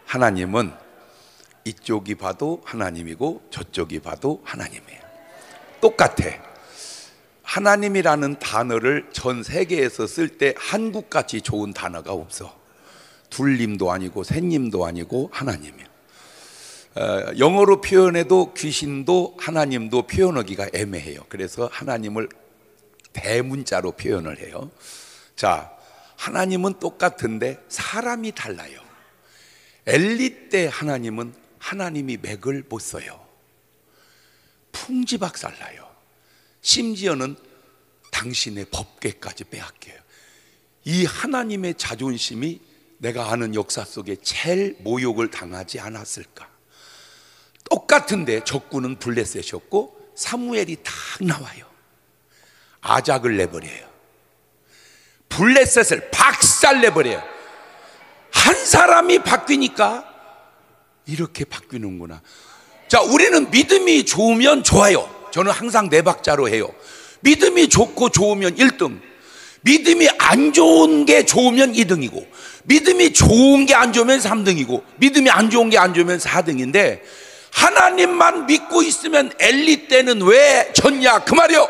하나님은 이쪽이 봐도 하나님이고 저쪽이 봐도 하나님이에요. 똑같아. 하나님이라는 단어를 전 세계에서 쓸 때 한국같이 좋은 단어가 없어. 둘님도 아니고 셋님도 아니고 하나님이야. 영어로 표현해도 귀신도 하나님도 표현하기가 애매해요. 그래서 하나님을 대문자로 표현을 해요. 자, 하나님은 똑같은데 사람이 달라요. 엘리 때 하나님은 하나님이 맥을 못 써요. 풍지박살나요. 심지어는 당신의 법궤까지 빼앗겨요. 이 하나님의 자존심이 내가 아는 역사 속에 제일 모욕을 당하지 않았을까? 똑같은데 적군은 블레셋이었고 사무엘이 딱 나와요. 아작을 내버려요. 블레셋을 박살내버려요. 한 사람이 바뀌니까 이렇게 바뀌는구나. 자, 우리는 믿음이 좋으면 좋아요. 저는 항상 네 박자로 해요. 믿음이 좋고 좋으면 1등, 믿음이 안 좋은 게 좋으면 2등이고, 믿음이 좋은 게 안 좋으면 3등이고, 믿음이 안 좋은 게 안 좋으면 4등인데, 하나님만 믿고 있으면 엘리 때는 왜 졌냐 그 말이요.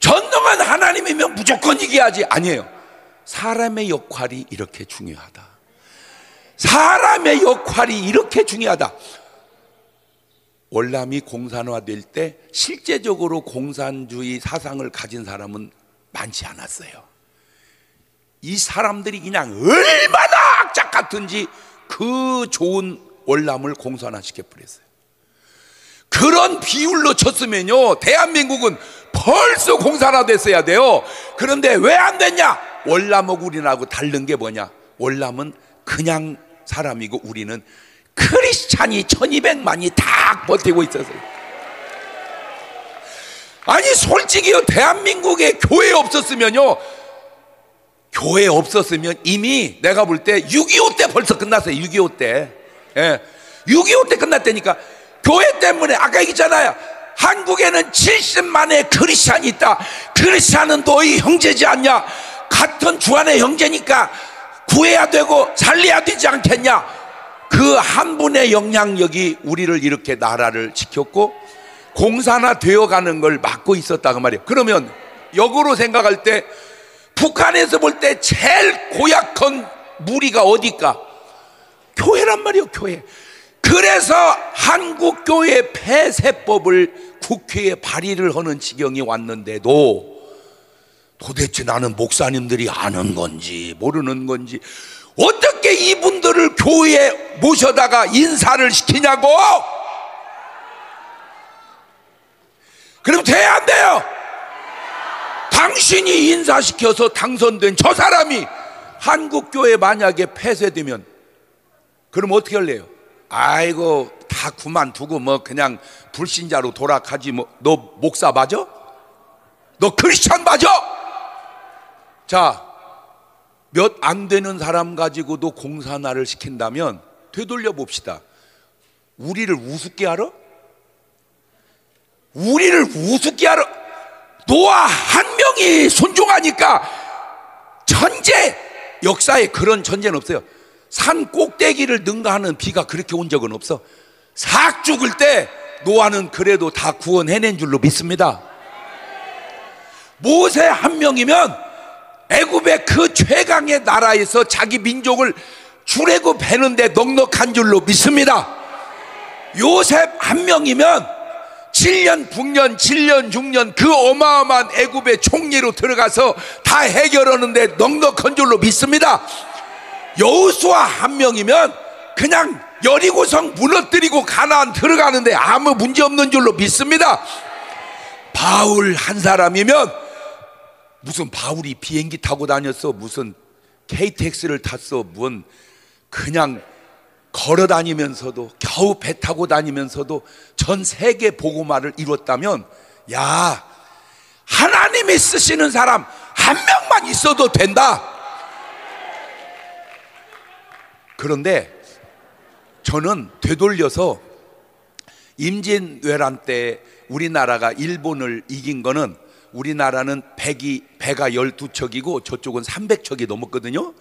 전능한 하나님이면 무조건 이겨야지. 아니에요. 사람의 역할이 이렇게 중요하다. 사람의 역할이 이렇게 중요하다. 월남이 공산화될 때 실제적으로 공산주의 사상을 가진 사람은 많지 않았어요. 이 사람들이 그냥 얼마나 악착 같은지 그 좋은 월남을 공산화시켜 버렸어요. 그런 비율로 쳤으면요 대한민국은 벌써 공산화됐어야 돼요. 그런데 왜 안 됐냐? 월남하고 우리나라하고 다른 게 뭐냐? 월남은 그냥 사람이고 우리는 크리스찬이 1200만이 다 버티고 있었어요. 아니 솔직히요, 대한민국에 교회 없었으면요, 교회 없었으면 이미 내가 볼 때 6.25 때 벌써 끝났어요. 6.25 때. 예. 6.25 때 끝났다니까. 교회 때문에 아까 얘기했잖아요. 한국에는 70만의 크리스찬이 있다. 크리스찬은 너희 형제지 않냐? 같은 주 안의 형제니까 구해야 되고 살려야 되지 않겠냐? 그 한 분의 영향력이 우리를 이렇게 나라를 지켰고 공산화 되어가는 걸 막고 있었다고 말이에요. 그러면 역으로 생각할 때 북한에서 볼 때 제일 고약한 무리가 어디일까? 교회란 말이에요. 교회. 그래서 한국교회 폐쇄법을 국회에 발의를 하는 지경이 왔는데도 도대체 나는 목사님들이 아는 건지 모르는 건지 어떻게 이분들을 교회에 모셔다가 인사를 시키냐고? 그럼 돼야 안 돼요? 당신이 인사시켜서 당선된 저 사람이 한국교회 만약에 폐쇄되면 그럼 어떻게 할래요? 아이고 다 그만두고 뭐 그냥 불신자로 돌아가지 뭐. 너 목사 맞아? 너 크리스찬 맞아? 자, 몇 안 되는 사람 가지고도 공산화를 시킨다면 되돌려 봅시다. 우리를 우습게 알아? 우리를 우습게 알아? 노아 한 명이 순종하니까 천재, 역사에 그런 천재는 없어요. 산 꼭대기를 능가하는 비가 그렇게 온 적은 없어. 삭 죽을 때 노아는 그래도 다 구원해낸 줄로 믿습니다. 모세 한 명이면 애굽의 그 최강의 나라에서 자기 민족을 주래고 베는데 넉넉한 줄로 믿습니다. 요셉 한 명이면 7년 북년 7년 6년 그 어마어마한 애굽의 총리로 들어가서 다 해결하는데 넉넉한 줄로 믿습니다. 여호수아 한 명이면 그냥 여리고성 무너뜨리고 가나안 들어가는데 아무 문제 없는 줄로 믿습니다. 바울 한 사람이면 무슨 바울이 비행기 타고 다녔어, 무슨 KTX를 탔어, 무슨 그냥 걸어 다니면서도 겨우 배 타고 다니면서도 전 세계 복음화를 이뤘다면 야, 하나님이 쓰시는 사람 한 명만 있어도 된다. 그런데 저는 되돌려서 임진왜란 때 우리나라가 일본을 이긴 거는 우리나라는 배가 12척이고 저쪽은 300척이 넘었거든요.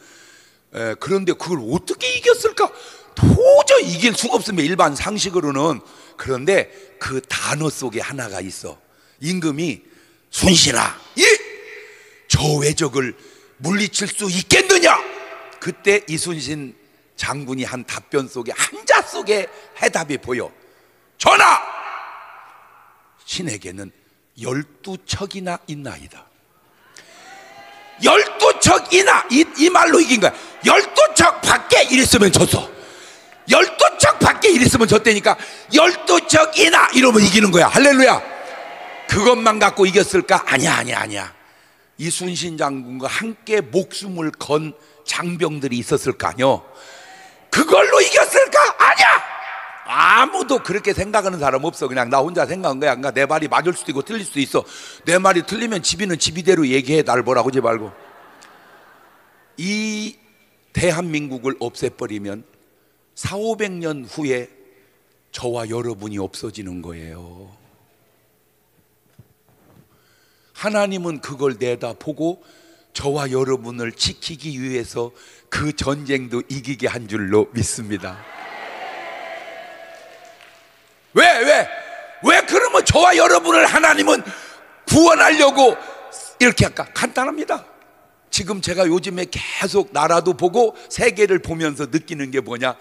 그런데 그걸 어떻게 이겼을까? 도저히 이길 수가 없으면 일반 상식으로는. 그런데 그 단어 속에 하나가 있어. 임금이 순신아, 저 외적을 물리칠 수 있겠느냐? 그때 이순신 장군이 한 답변 속에, 한자 속에 해답이 보여. 전하, 신에게는 12척이나 있나이다. 12척이나 이 말로 이긴 거야. 12척 밖에 이랬으면 졌어. 12척 밖에 이랬으면 졌다니까. 12척이나 이러면 이기는 거야. 할렐루야. 그것만 갖고 이겼을까? 아니야. 이순신 장군과 함께 목숨을 건 장병들이 있었을 거 아니요. 그걸로 이겼을까? 아니야. 아무도 그렇게 생각하는 사람 없어. 그냥 나 혼자 생각한 거야. 그러니까 내 말이 맞을 수도 있고 틀릴 수도 있어. 내 말이 틀리면 지비는 지비대로 얘기해. 날 뭐라고 하지 말고. 이 대한민국을 없애버리면 400~500년 후에 저와 여러분이 없어지는 거예요. 하나님은 그걸 내다보고 저와 여러분을 지키기 위해서 그 전쟁도 이기게 한 줄로 믿습니다. 왜 그러면 저와 여러분을 하나님은 구원하려고 이렇게 할까? 간단합니다. 지금 제가 요즘에 계속 나라도 보고 세계를 보면서 느끼는 게 뭐냐?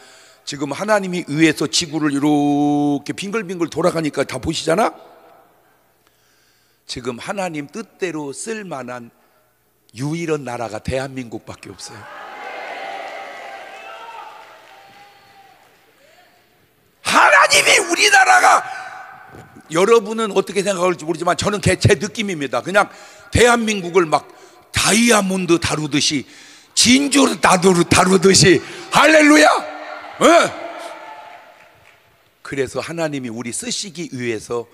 지금 하나님이 위에서 지구를 이렇게 빙글빙글 돌아가니까 다 보시잖아? 지금 하나님 뜻대로 쓸만한 유일한 나라가 대한민국밖에 없어요. 하나님이 우리나라가, 여러분은 어떻게 생각할지 모르지만 저는 제 느낌입니다. 그냥 대한민국을 막 다이아몬드 다루듯이, 진주 다루듯이. 할렐루야. 그래서 하나님이 우리 쓰시기 위해서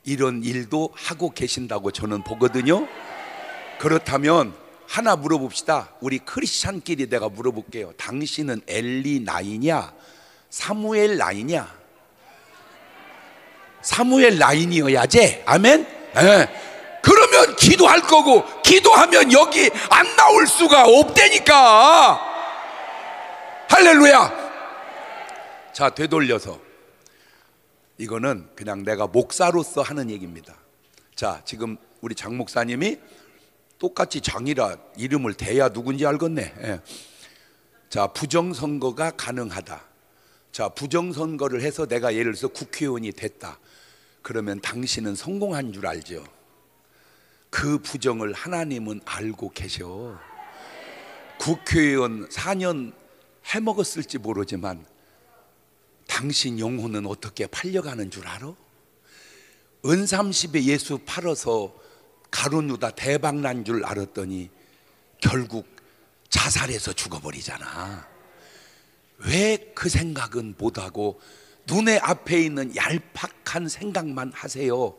이런 일도 하고 계신다고 저는 보거든요. 그렇다면 하나 물어봅시다. 우리 크리스찬끼리 내가 물어볼게요. 당신은 엘리 나이냐 사무엘 나이냐? 사무엘 라인이어야지. 아멘. 그러면 기도할 거고, 기도하면 여기 안 나올 수가 없다니까. 할렐루야. 자, 되돌려서 이거는 그냥 내가 목사로서 하는 얘기입니다. 자, 지금 우리 장 목사님이 똑같이 장이라 이름을 대야 누군지 알겠네. 자, 부정선거가 가능하다. 자, 부정선거를 해서 내가 예를 들어서 국회의원이 됐다. 그러면 당신은 성공한 줄 알죠? 그 부정을 하나님은 알고 계셔. 국회의원 4년 해먹었을지 모르지만 당신 영혼은 어떻게 팔려가는 줄 알아? 은30에 예수 팔아서 가룟 유다 대박 난 줄 알았더니 결국 자살해서 죽어버리잖아. 왜 그 생각은 못하고 눈에 앞에 있는 얄팍한 생각만 하세요?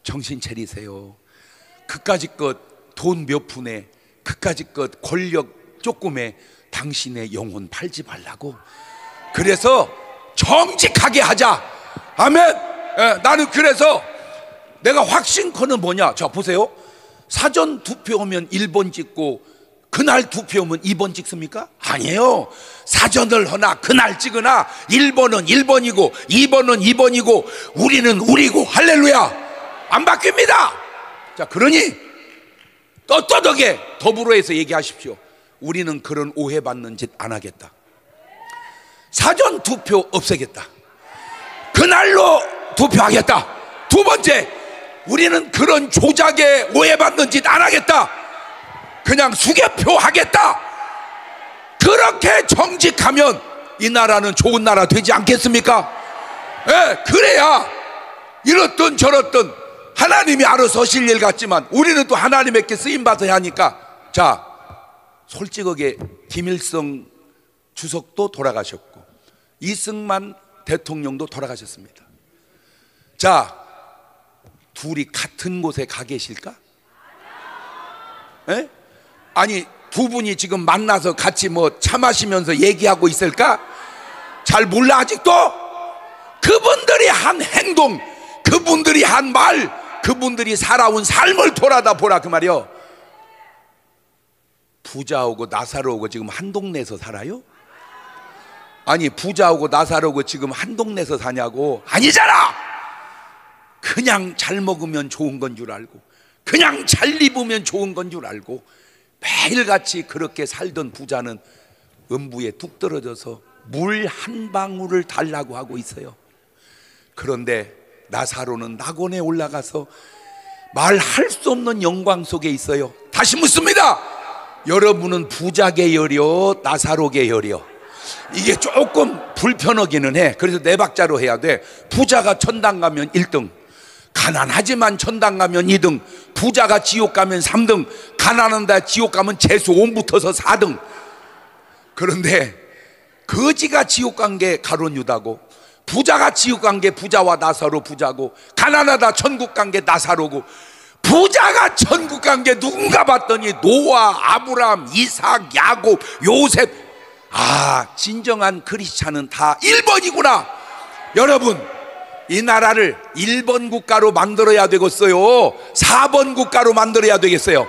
정신 차리세요. 그까짓 것 돈 몇 푼에, 그까짓 것 권력 조금에 당신의 영혼 팔지 말라고. 그래서 정직하게 하자. 아멘. 나는 그래서 내가 확신컨은 뭐냐? 자, 보세요. 사전 투표하면 1번 찍고 그날 투표하면 2번 찍습니까? 아니에요. 사전을 하나 그날 찍으나 1번은 1번이고 2번은 2번이고 우리는 우리고. 할렐루야. 안 바뀝니다. 자, 그러니 떳떳하게 더불어해서 얘기하십시오. 우리는 그런 오해받는 짓 안 하겠다. 사전 투표 없애겠다. 그날로 투표하겠다. 두 번째, 우리는 그런 조작에 오해받는 짓 안 하겠다. 그냥 수개표 하겠다. 그렇게 정직하면 이 나라는 좋은 나라 되지 않겠습니까? 그래야 이렇든 저렇든 하나님이 알아서 하실 일 같지만 우리는 또 하나님에게 쓰임받아야 하니까. 자, 솔직하게 김일성 주석도 돌아가셨고 이승만 대통령도 돌아가셨습니다. 자, 둘이 같은 곳에 가 계실까? 아니, 두 분이 지금 만나서 같이 뭐 차 마시면서 얘기하고 있을까? 잘 몰라 아직도? 그분들이 한 행동, 그분들이 한 말, 그분들이 살아온 삶을 돌아다 보라 그 말이요. 부자하고 나사로하고 지금 한 동네에서 살아요? 아니, 부자하고 나사로하고 지금 한 동네에서 사냐고? 아니잖아. 그냥 잘 먹으면 좋은 건 줄 알고, 그냥 잘 입으면 좋은 건 줄 알고, 매일같이 그렇게 살던 부자는 음부에 뚝 떨어져서 물 한 방울을 달라고 하고 있어요. 그런데 나사로는 낙원에 올라가서 말할 수 없는 영광 속에 있어요. 다시 묻습니다. 여러분은 부자 계열이요, 나사로 계열이요? 이게 조금 불편하기는 해. 그래서 네 박자로 해야 돼. 부자가 천당 가면 1등, 가난하지만 천당 가면 2등, 부자가 지옥 가면 3등, 가난한다 지옥 가면 재수 5 붙어서 4등. 그런데 거지가 지옥 간 게 가룟 유다고, 부자가 지옥 간 게 부자와 나사로 부자고, 가난하다 천국 간 게 나사로고, 부자가 천국 간 게 누군가 봤더니 노아, 아브라함, 이삭, 야곱, 요셉. 아, 진정한 크리스찬은 다 1번이구나. 여러분, 이 나라를 1번 국가로 만들어야 되겠어요? 4번 국가로 만들어야 되겠어요?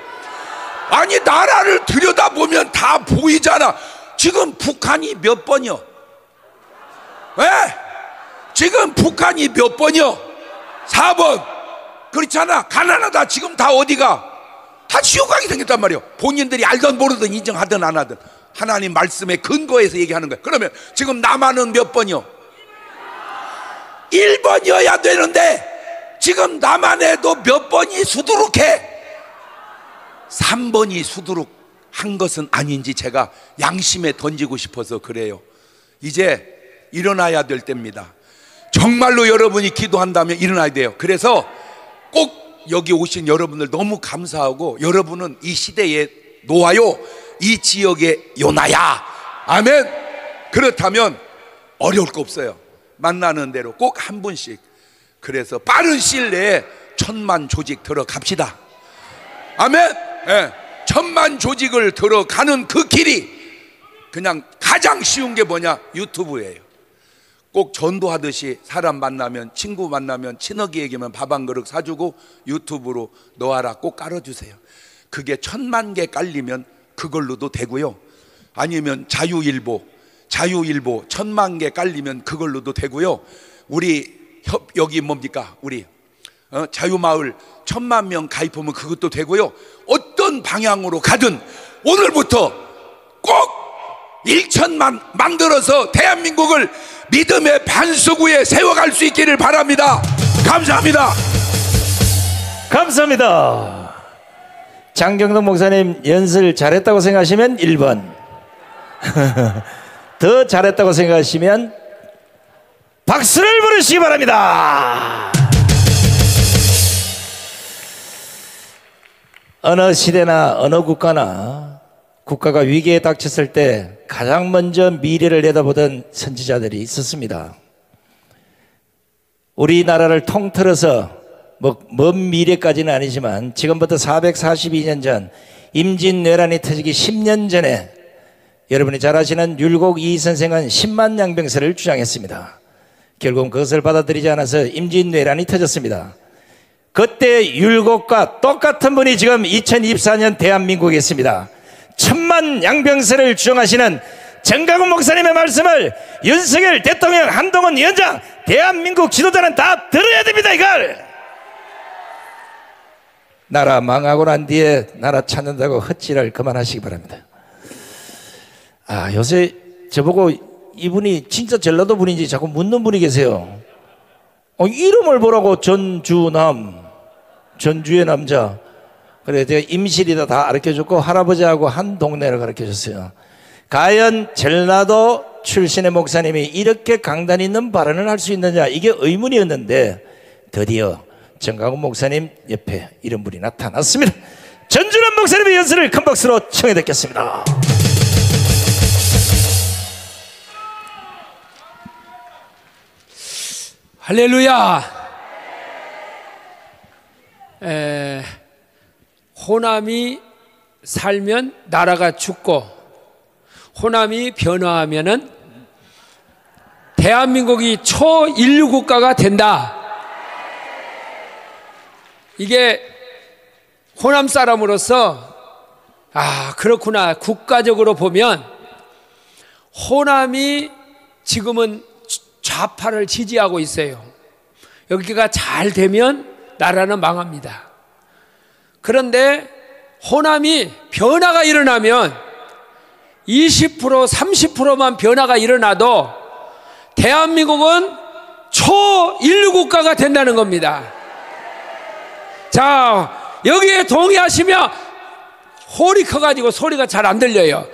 아니, 나라를 들여다보면 다 보이잖아. 지금 북한이 몇 번이요? 왜? 지금 북한이 몇 번이요? 4번. 그렇잖아. 가난하다 지금 다 어디가? 다 지옥 가게 생겼단 말이에요. 본인들이 알든 모르든 인정하든 안 하든 하나님 말씀에 근거해서 얘기하는 거예요. 그러면 지금 남한은 몇 번이요? 1번이어야 되는데 지금 남한에도 몇 번이 수두룩해? 3번이 수두룩한 것은 아닌지 제가 양심에 던지고 싶어서 그래요. 이제 일어나야 될 때입니다. 정말로 여러분이 기도한다면 일어나야 돼요. 그래서 꼭 여기 오신 여러분들 너무 감사하고, 여러분은 이 시대에 노아요, 이 지역의 요나야. 아멘. 그렇다면 어려울 거 없어요. 만나는 대로 꼭 한 분씩. 그래서 빠른 시일 내에 1000만 조직 들어갑시다. 아멘. 네. 1000만 조직을 들어가는 그 길이 그냥 가장 쉬운 게 뭐냐? 유튜브예요. 꼭 전도하듯이 사람 만나면, 친구 만나면, 친하게 얘기하면 밥 한 그릇 사주고 유튜브로 넣어라 꼭 깔아주세요. 그게 1000만 개 깔리면 그걸로도 되고요. 아니면 자유일보 1000만 개 깔리면 그걸로도 되고요. 우리 여기 뭡니까? 우리 자유마을 1000만 명 가입하면 그것도 되고요. 어떤 방향으로 가든 오늘부터 꼭 1000만 만들어서 대한민국을 믿음의 반석 위에 세워갈 수 있기를 바랍니다. 감사합니다. 감사합니다. 장경동 목사님 연설 잘했다고 생각하시면 1번, 더 잘했다고 생각하시면 박수를 부르시기 바랍니다. 어느 시대나 어느 국가가 위기에 닥쳤을 때 가장 먼저 미래를 내다보던 선지자들이 있었습니다. 우리나라를 통틀어서 먼 미래까지는 아니지만 지금부터 442년 전 임진왜란이 터지기 10년 전에 여러분이 잘 아시는 율곡 이 선생은 10만 양병설을 주장했습니다. 결국 그것을 받아들이지 않아서 임진왜란이 터졌습니다. 그때 율곡과 똑같은 분이 지금 2024년 대한민국에 있습니다. 1000만 양병설을 주장하시는 정강훈 목사님의 말씀을 윤석열 대통령, 한동훈 위원장, 대한민국 지도자는 다 들어야 됩니다. 이걸 나라 망하고 난 뒤에 나라 찾는다고 헛질을 그만하시기 바랍니다. 요새 저보고 이분이 진짜 전라도 분인지 자꾸 묻는 분이 계세요. 이름을 보라고. 전주남, 전주의 남자. 그래 제가 임실이다 다 가르쳐줬고 할아버지하고 한 동네를 가르쳐줬어요. 과연 전라도 출신의 목사님이 이렇게 강단 있는 발언을 할 수 있느냐, 이게 의문이었는데 드디어 정강훈 목사님 옆에 이런 분이 나타났습니다. 전주남 목사님의 연설을 큰 박수로 청해 듣겠습니다. 할렐루야. 호남이 살면 나라가 죽고 호남이 변화하면은 대한민국이 초인류 국가가 된다. 이게 호남 사람으로서 그렇구나. 국가적으로 보면 호남이 지금은 좌파를 지지하고 있어요. 여기가 잘 되면 나라는 망합니다. 그런데 호남이 변화가 일어나면 20% 30%만 변화가 일어나도 대한민국은 초인류 국가가 된다는 겁니다. 자, 여기에 동의하시면 홀이 커가지고 소리가 잘 안 들려요.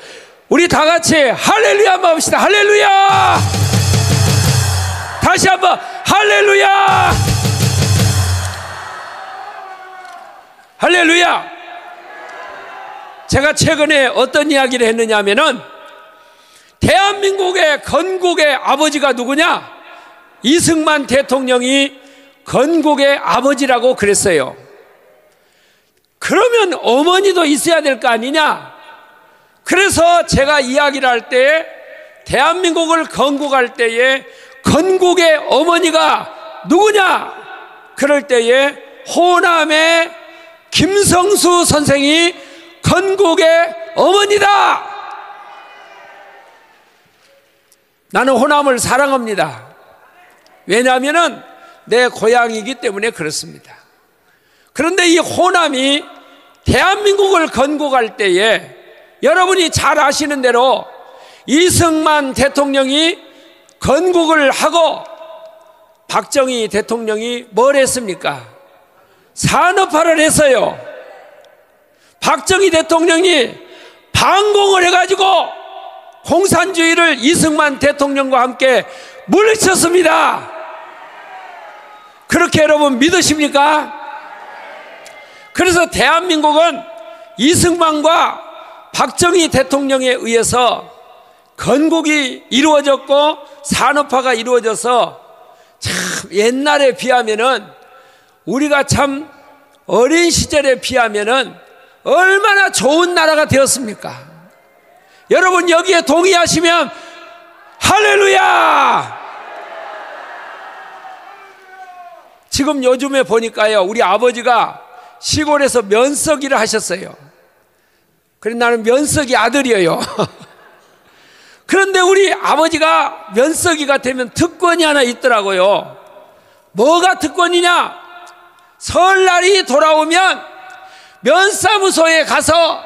우리 다 같이 할렐루야 한번 합시다. 할렐루야. 다시 한번 할렐루야. 할렐루야. 제가 최근에 어떤 이야기를 했느냐 하면은 대한민국의 건국의 아버지가 누구냐? 이승만 대통령이 건국의 아버지라고 그랬어요. 그러면 어머니도 있어야 될 거 아니냐? 그래서 제가 이야기를 할 때 대한민국을 건국할 때에 건국의 어머니가 누구냐? 그럴 때에 호남의 김성수 선생이 건국의 어머니다. 나는 호남을 사랑합니다. 왜냐하면 내 고향이기 때문에 그렇습니다. 그런데 이 호남이 대한민국을 건국할 때에 여러분이 잘 아시는 대로 이승만 대통령이 건국을 하고 박정희 대통령이 뭘 했습니까? 산업화를 했어요. 박정희 대통령이 반공을 해가지고 공산주의를 이승만 대통령과 함께 물리쳤습니다. 그렇게 여러분 믿으십니까? 그래서 대한민국은 이승만과 박정희 대통령에 의해서 건국이 이루어졌고 산업화가 이루어져서 참 옛날에 비하면은 우리가 참 어린 시절에 비하면은 얼마나 좋은 나라가 되었습니까? 여러분 여기에 동의하시면 할렐루야! 지금 요즘에 보니까요, 우리 아버지가 시골에서 면석이를 하셨어요. 그래 나는 면석이 아들이에요. 그런데 우리 아버지가 면석이가 되면 특권이 하나 있더라고요. 뭐가 특권이냐? 설날이 돌아오면 면사무소에 가서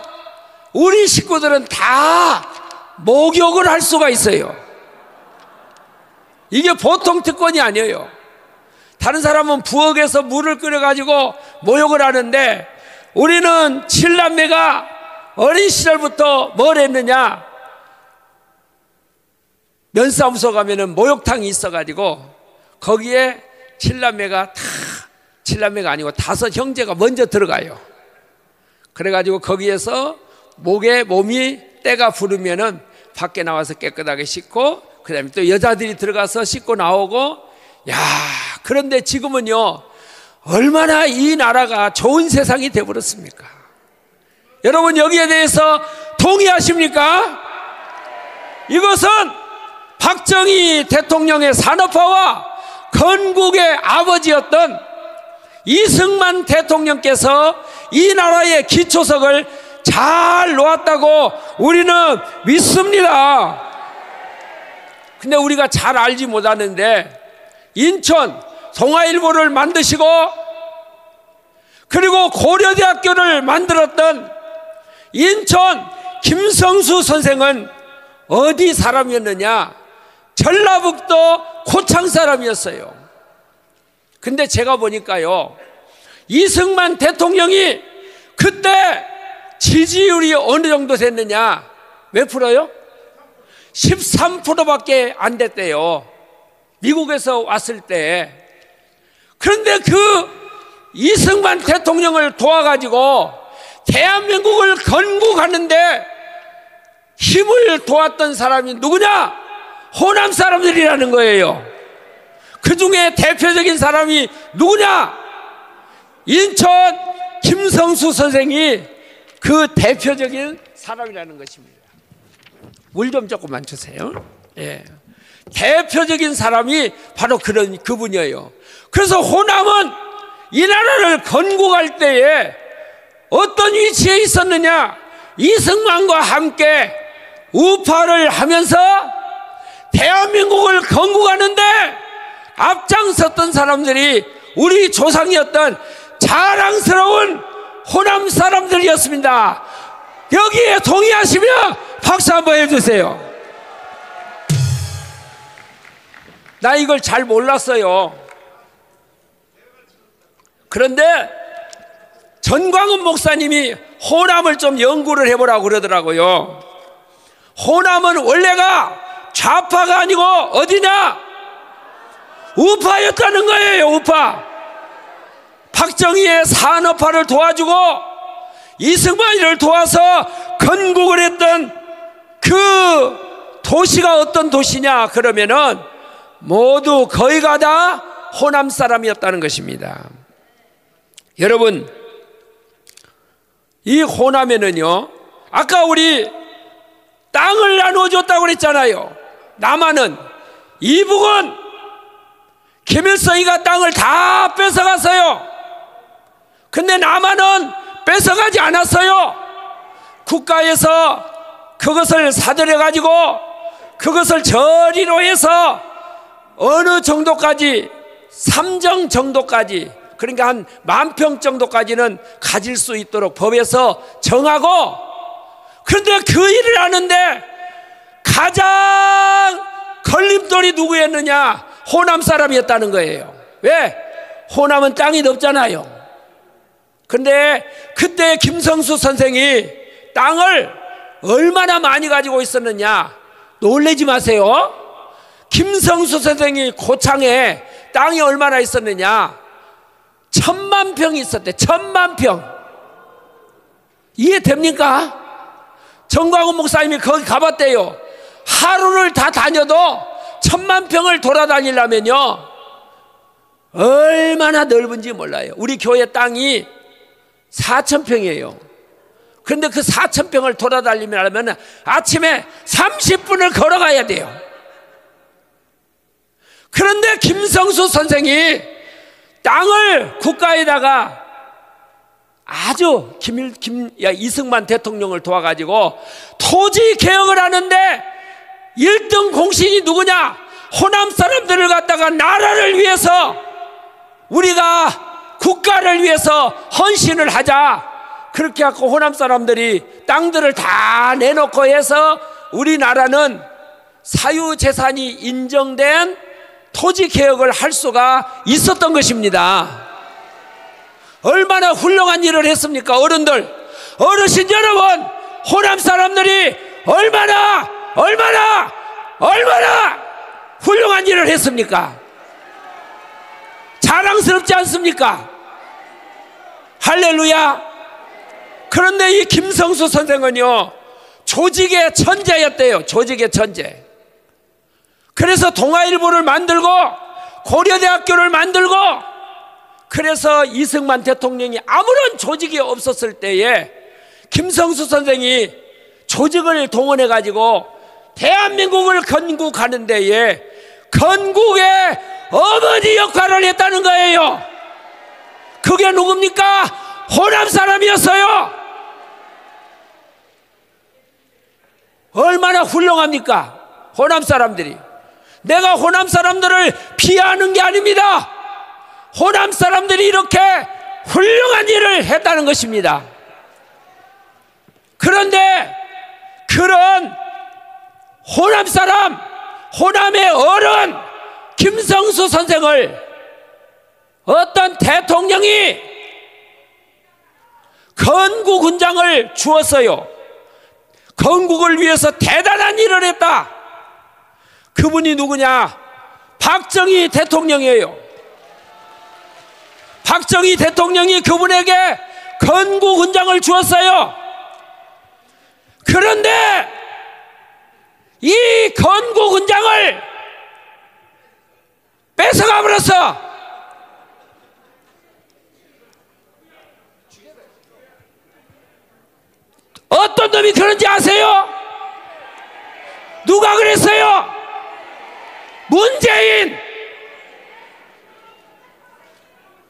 우리 식구들은 다 목욕을 할 수가 있어요. 이게 보통 특권이 아니에요. 다른 사람은 부엌에서 물을 끓여가지고 목욕을 하는데 우리는 7남매가 어린 시절부터 뭘 했느냐? 면사무소 가면은 목욕탕이 있어가지고 거기에 7남매가 5 형제가 먼저 들어가요. 그래가지고 거기에서 몸이 때가 부르면은 밖에 나와서 깨끗하게 씻고 그 다음에 또 여자들이 들어가서 씻고 나오고. 야, 그런데 지금은요 얼마나 이 나라가 좋은 세상이 되어버렸습니까? 여러분 여기에 대해서 동의하십니까? 이것은 박정희 대통령의 산업화와 건국의 아버지였던 이승만 대통령께서 이 나라의 기초석을 잘 놓았다고 우리는 믿습니다. 근데 우리가 잘 알지 못하는데 인천 동아일보를 만드시고 그리고 고려대학교를 만들었던 인천 김성수 선생은 어디 사람이었느냐? 전라북도 고창 사람이었어요. 근데 제가 보니까요, 이승만 대통령이 그때 지지율이 어느 정도 됐느냐? 몇 프로요? 13%밖에 안 됐대요. 미국에서 왔을 때. 그런데 그 이승만 대통령을 도와가지고 대한민국을 건국하는데 힘을 도왔던 사람이 누구냐? 호남 사람들이라는 거예요. 그 중에 대표적인 사람이 누구냐? 인천 김성수 선생이 그 대표적인 사람이라는 것입니다. 물 좀 조금만 주세요. 예. 대표적인 사람이 바로 그분이에요. 그래서 호남은 이 나라를 건국할 때에 어떤 위치에 있었느냐? 이승만과 함께 우파를 하면서 대한민국을 건국하는데 앞장섰던 사람들이 우리 조상이었던 자랑스러운 호남 사람들이었습니다. 여기에 동의하시면 박수 한번 해주세요. 나 이걸 잘 몰랐어요. 그런데 전광훈 목사님이 호남을 좀 연구를 해보라고 그러더라고요. 호남은 원래가 좌파가 아니고 어디냐? 우파였다는 거예요. 우파. 박정희의 산업화를 도와주고 이승만이를 도와서 건국을 했던 그 도시가 어떤 도시냐? 그러면은 모두 거의가 다 호남 사람이었다는 것입니다. 여러분, 이 호남에는요, 아까 우리 땅을 나누어줬다고 그랬잖아요. 남한은 이북은 김일성이가 땅을 다 뺏어갔어요. 근데 남한은 뺏어가지 않았어요. 국가에서 그것을 사들여 가지고 그것을 저리로 해서 어느 정도까지, 삼정 정도까지, 그러니까 한 10,000평 정도까지는 가질 수 있도록 법에서 정하고, 그런데 그 일을 하는데 가장 걸림돌이 누구였느냐? 호남 사람이었다는 거예요. 왜? 호남은 땅이 넓잖아요. 그런데 그때 김성수 선생이 땅을 얼마나 많이 가지고 있었느냐? 놀라지 마세요. 김성수 선생이 고창에 땅이 얼마나 있었느냐? 10,000만 평이 있었대. 10,000만 평. 이해됩니까? 전광훈 목사님이 거기 가봤대요. 하루를 다 다녀도 10,000만 평을 돌아다니려면요, 얼마나 넓은지 몰라요. 우리 교회 땅이 4,000평이에요. 그런데 그 4,000평을 돌아다니려면 아침에 30분을 걸어가야 돼요. 그런데 김성수 선생이 땅을 국가에다가 아주 이승만 대통령을 도와가지고 토지 개혁을 하는데 1등 공신이 누구냐? 호남 사람들을 갖다가 나라를 위해서, 우리가 국가를 위해서 헌신을 하자. 그렇게 하고 호남 사람들이 땅들을 다 내놓고 해서 우리나라는 사유재산이 인정된 토지 개혁을 할 수가 있었던 것입니다. 얼마나 훌륭한 일을 했습니까? 어른들, 어르신 여러분, 호남 사람들이 얼마나 훌륭한 일을 했습니까? 자랑스럽지 않습니까? 할렐루야. 그런데 이 김성수 선생은요, 조직의 천재였대요. 조직의 천재. 그래서 동아일보를 만들고 고려대학교를 만들고, 그래서 이승만 대통령이 아무런 조직이 없었을 때에 김성수 선생이 조직을 동원해 가지고 대한민국을 건국하는 데에 건국의 어머니 역할을 했다는 거예요. 그게 누굽니까? 호남 사람이었어요. 얼마나 훌륭합니까? 호남 사람들이. 내가 호남 사람들을 비하하는 게 아닙니다. 호남 사람들이 이렇게 훌륭한 일을 했다는 것입니다. 그런데 그런 호남 사람, 호남의 어른 김성수 선생을 어떤 대통령이 건국훈장을 주었어요. 건국을 위해서 대단한 일을 했다. 그분이 누구냐? 박정희 대통령이에요. 박정희 대통령이 그분에게 건국훈장을 주었어요. 그런데 이 건국훈장을 뺏어가 버렸어. 어떤 놈이 그런지 아세요? 누가 그랬어요? 문재인.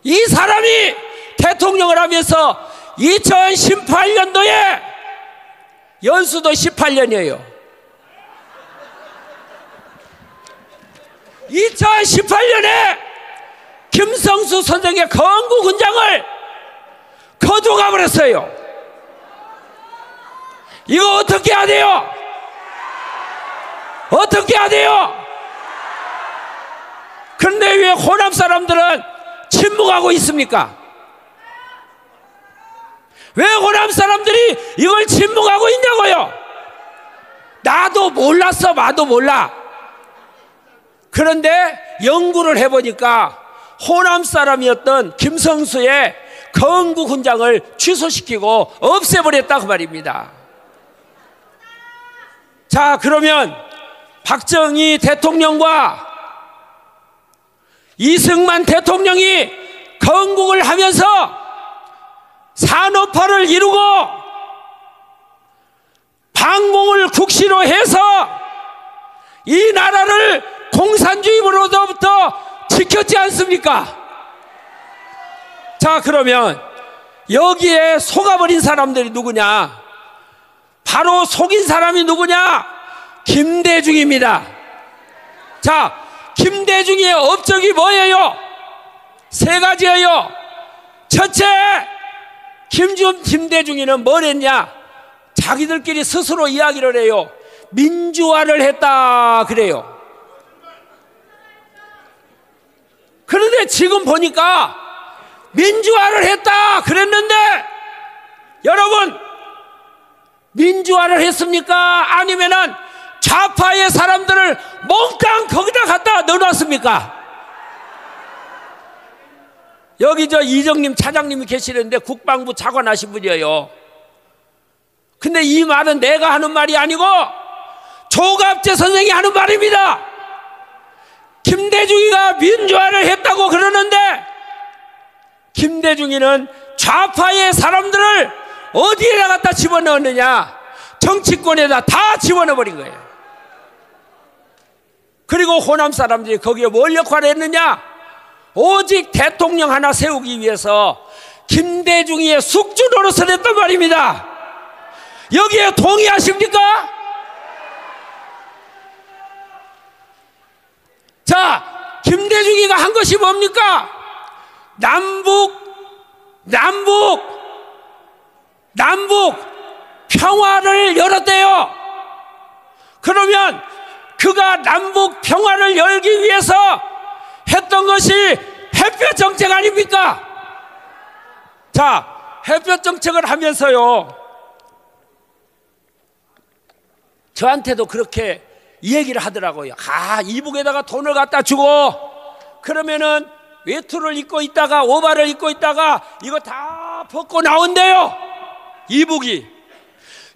이 사람이 대통령을 하면서 2018년도에 연수도 18년이에요. 2018년에 김성수 선생의 건국 훈장을 거두가 버렸어요. 이거 어떻게 해야 돼요? 어떻게 해야 돼요? 그런데 왜 호남 사람들은 침묵하고 있습니까? 왜 호남 사람들이 이걸 침묵하고 있냐고요? 나도 몰랐어, 나도 몰라. 그런데 연구를 해보니까 호남 사람이었던 김성수의 건국 훈장을 취소시키고 없애버렸다 그 말입니다. 자, 그러면 박정희 대통령과 이승만 대통령이 건국을 하면서 산업화를 이루고 방공을 국시로 해서 이 나라를 공산주의로부터 지켰지 않습니까? 자, 그러면 여기에 속아버린 사람들이 누구냐? 바로 속인 사람이 누구냐? 김대중입니다. 자, 김대중의 업적이 뭐예요? 세 가지예요. 첫째, 김대중이는 뭘 했냐? 자기들끼리 스스로 이야기를 해요. 민주화를 했다 그래요. 그런데 지금 보니까 민주화를 했다 그랬는데 여러분, 민주화를 했습니까? 아니면은 좌파의 사람들을 몽땅 거기다 갖다 넣어놨습니까? 여기 저 이정님 차장님이 계시는데 국방부 차관 하신 분이에요. 근데 이 말은 내가 하는 말이 아니고 조갑재 선생이 하는 말입니다. 김대중이가 민주화를 했다고 그러는데 김대중이는 좌파의 사람들을 어디에다 갖다 집어넣었느냐? 정치권에다 다 집어넣어버린 거예요. 그리고 호남 사람들이 거기에 뭘 역할을 했느냐? 오직 대통령 하나 세우기 위해서 김대중이의 숙주 노릇을 했단 말입니다. 여기에 동의하십니까? 자, 김대중이가 한 것이 뭡니까? 남북 평화를 열었대요. 그러면 그가 남북 평화를 열기 위해서 했던 것이 햇볕 정책 아닙니까? 자, 햇볕 정책을 하면서요, 저한테도 그렇게 얘기를 하더라고요. 이북에다가 돈을 갖다 주고 그러면은 외투를 입고 있다가 오바를 입고 있다가 이거 다 벗고 나온대요. 이북이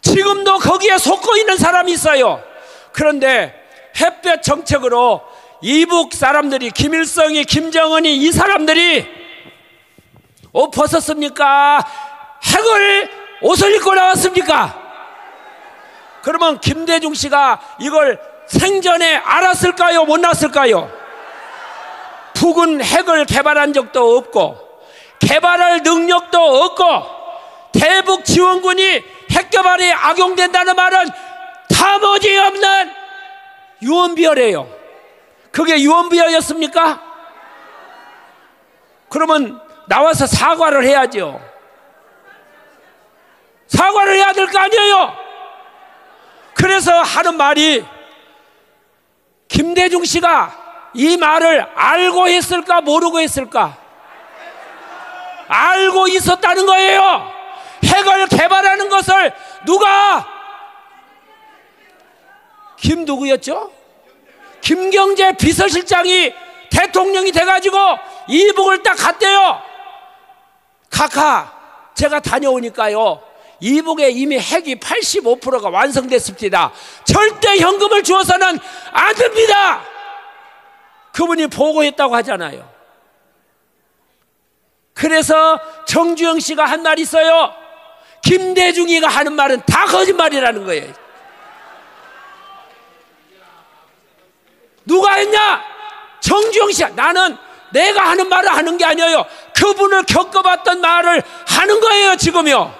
지금도 거기에 속고 있는 사람이 있어요. 그런데 햇볕 정책으로 이북 사람들이, 김일성이, 김정은이, 이 사람들이 옷 벗었습니까? 옷을 입고 나왔습니까? 그러면 김대중 씨가 이걸 생전에 알았을까요? 못 났을까요? 북은 핵을 개발한 적도 없고 개발할 능력도 없고 대북 지원군이 핵 개발에 악용된다는 말은 타머지없는 유언비어래요. 그게 유언비어였습니까? 그러면 나와서 사과를 해야죠. 사과를 해야 될 거 아니에요. 그래서 하는 말이, 김대중 씨가 이 말을 알고 했을까 모르고 했을까? 알고 있었다는 거예요. 핵을 개발하는 것을 누가? 누구였죠? 김경재 비서실장이 대통령이 돼가지고 이북을 딱 갔대요. 제가 다녀오니까요, 이북에 이미 핵이 85%가 완성됐습니다. 절대 현금을 주어서는 안 됩니다. 그분이 보고했다고 하잖아요. 그래서 정주영 씨가 한 말이 있어요. 김대중이가 하는 말은 다 거짓말이라는 거예요. 누가 했냐? 정주영 씨야. 내가 하는 말을 하는 게 아니에요. 그분을 겪어봤던 말을 하는 거예요, 지금요.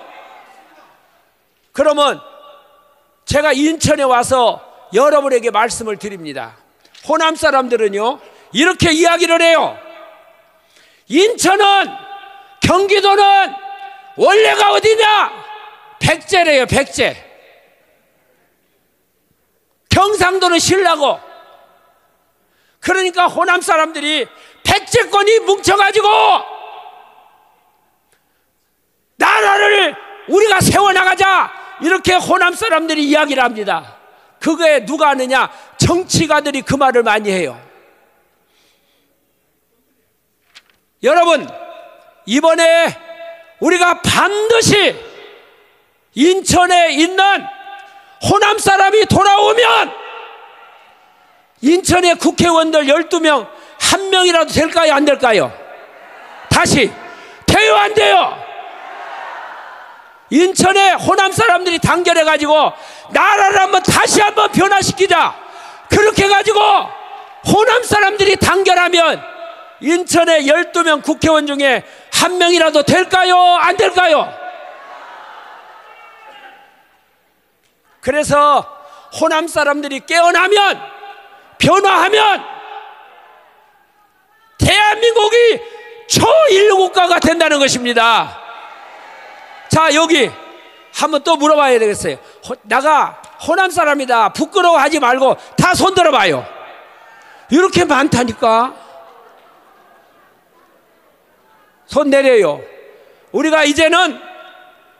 그러면 제가 인천에 와서 여러분에게 말씀을 드립니다. 호남 사람들은요, 이렇게 이야기를 해요. 인천은, 경기도는 원래가 어디냐? 백제래요, 백제. 경상도는 신라고. 그러니까 호남 사람들이 백제권이 뭉쳐가지고 나라를 우리가 세워나가자, 이렇게 호남 사람들이 이야기를 합니다. 그거에 누가 하느냐? 정치가들이 그 말을 많이 해요. 여러분, 이번에 우리가 반드시 인천에 있는 호남 사람이 돌아오면 인천의 국회의원들 12명 한 명이라도 될까요, 안 될까요? 다시 돼요, 안 돼요? 인천에 호남 사람들이 단결해 가지고 나라를 한번 다시 한번 변화시키자. 그렇게 해 가지고 호남 사람들이 단결하면 인천의 12명 국회의원 중에 한 명이라도 될까요, 안 될까요? 그래서 호남 사람들이 깨어나면, 변화하면 대한민국이 초인류 국가가 된다는 것입니다. 자, 여기 한번 또 물어봐야 되겠어요. 내가 호남 사람이다, 부끄러워하지 말고 다 손 들어봐요. 이렇게 많다니까. 손 내려요. 우리가 이제는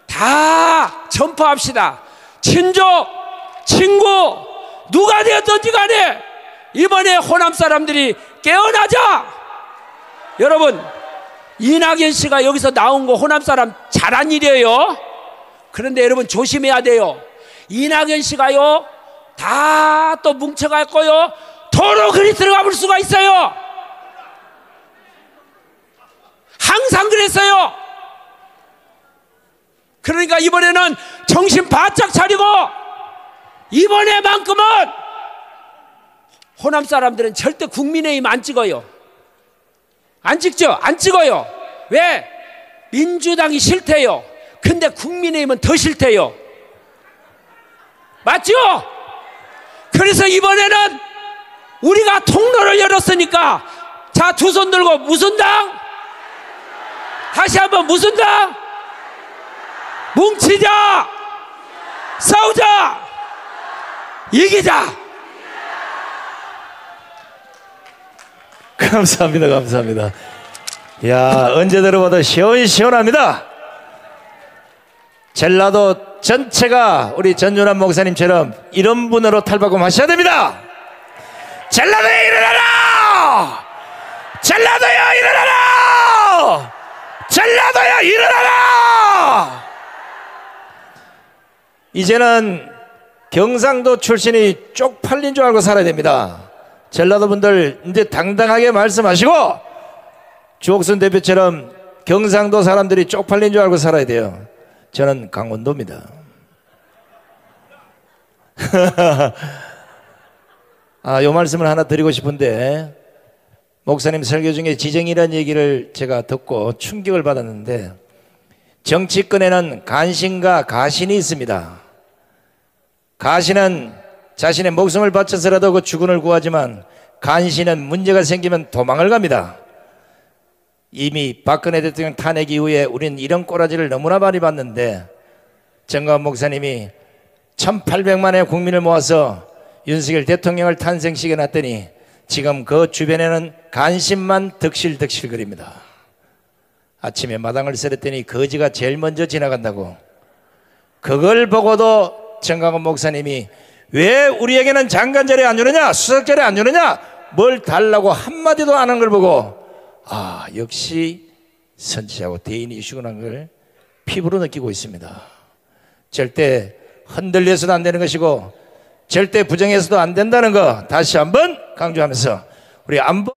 다 전파합시다. 친족, 친구, 누가 되었든지 간에 이번에 호남 사람들이 깨어나자. 여러분, 이낙연 씨가 여기서 나온 거 호남 사람 잘한 일이에요. 그런데 여러분 조심해야 돼요. 이낙연 씨가요, 다 또 뭉쳐갈 거요, 도로 그리 들어가 볼 수가 있어요. 항상 그랬어요. 그러니까 이번에는 정신 바짝 차리고, 이번에만큼은 호남 사람들은 절대 국민의힘 안 찍어요. 안 찍죠? 안 찍어요. 왜? 민주당이 싫대요. 근데 국민의힘은 더 싫대요. 맞죠? 그래서 이번에는 우리가 통로를 열었으니까, 자, 두 손 들고 무슨 당? 다시 한번 무슨 당? 뭉치자, 싸우자, 이기자. 감사합니다. 감사합니다. 야, 언제 들어봐도 시원시원합니다. 전라도 전체가 우리 전윤환 목사님처럼 이런 분으로 탈바꿈하셔야 됩니다. 전라도에 일어나라! 전라도야 일어나라! 전라도야 일어나라! 이제는 경상도 출신이 쪽팔린 줄 알고 살아야 됩니다. 전라도 분들 이제 당당하게 말씀하시고, 주옥순 대표처럼 경상도 사람들이 쪽팔린 줄 알고 살아야 돼요. 저는 강원도입니다. 요 말씀을 하나 드리고 싶은데, 목사님 설교 중에 지정이라는 얘기를 제가 듣고 충격을 받았는데, 정치권에는 간신과 가신이 있습니다. 가신은 자신의 목숨을 바쳐서라도 그 주군을 구하지만, 간신은 문제가 생기면 도망을 갑니다. 이미 박근혜 대통령 탄핵 이후에 우리는 이런 꼬라지를 너무나 많이 봤는데, 정광훈 목사님이 1800만의 국민을 모아서 윤석열 대통령을 탄생시켜 놨더니 지금 그 주변에는 간신만 득실득실거립니다. 아침에 마당을 쓸었더니 거지가 제일 먼저 지나간다고. 그걸 보고도 정광훈 목사님이 왜 우리에게는 장관 자리 안 주느냐, 수석 자리 안 주느냐, 뭘 달라고 한마디도 안 한 걸 보고, 아, 역시 선지자고 대인이시구나 걸 피부로 느끼고 있습니다. 절대 흔들려서도 안 되는 것이고 절대 부정해서도 안 된다는 거 다시 한번 강조하면서 우리 안보